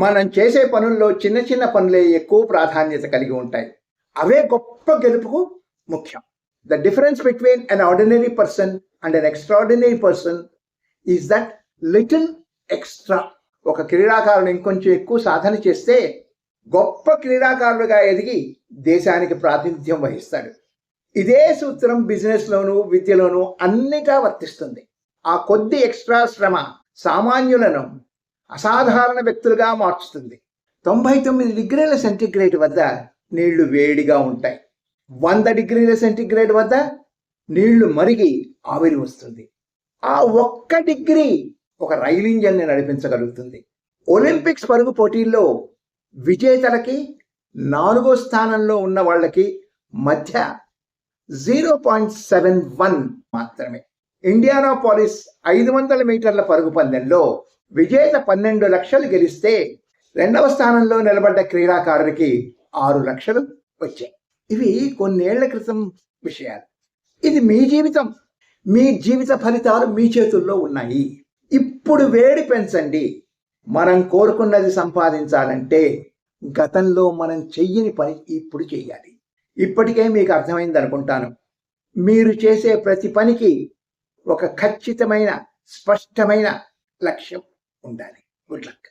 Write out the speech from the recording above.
మనం చేసే పనుల్లో చిన్న చిన్న పనులే ఎక్కువ ప్రాధాన్యత కలిగి ఉంటాయి. అవే గొప్ప గెలుపుకు ముఖ్యం. The difference between an ordinary person and an extraordinary person is that little extra. ఒక క్రీడాకారుడు ఇంకొంచెం ఎక్కువ సాధన చేస్తే గొప్ప క్రీడాకారుడుగా ఎదిగి దేశానికి ప్రాతినిధ్యం వహిస్తాడు. ఇదే సూత్రం బిజినెస్లోనూ విద్యలోనూ అన్నిటా వర్తిస్తుంది. ఆ కొద్ది ఎక్స్ట్రా శ్రమ సామాన్యులను అసాధారణ వ్యక్తులుగా మార్చుతుంది. 99 డిగ్రీల సెంటీగ్రేడ్ వద్ద నీళ్లు వేడిగా ఉంటాయి. 100 డిగ్రీల సెంటీగ్రేడ్ వద్ద నీళ్లు మరిగి ఆవిరి వస్తుంది. ఆ 1 డిగ్రీ ఒక రైలు ఇంజన్ని నడిపించగలుగుతుంది. ఒలింపిక్స్ పరుగు పోటీల్లో విజేతలకి 4వ స్థానంలో ఉన్న వాళ్ళకి మధ్య 0.71 మాత్రమే. ఇండియానాపోలిస్ 500 మీటర్ల పరుగు పందెంలో విజేత 12 లక్షలు గెలిస్తే 2వ స్థానంలో నిలబడ్డ క్రీడాకారుడికి 6 లక్షలు వచ్చాయి. ఇవి కొన్నేళ్ల క్రితం విషయాలు. ఇది మీ జీవితం. మీ జీవిత ఫలితాలు మీ చేతుల్లో ఉన్నాయి. ఇప్పుడు వేడి పెంచండి. మనం కోరుకున్నది సంపాదించాలంటే గతంలో మనం చెయ్యని పని ఇప్పుడు చెయ్యాలి. ఇప్పటికే మీకు అర్థమైంది అనుకుంటాను. మీరు చేసే ప్రతి పనికి ఒక ఖచ్చితమైన స్పష్టమైన లక్ష్యం ఉండాలి. Good luck.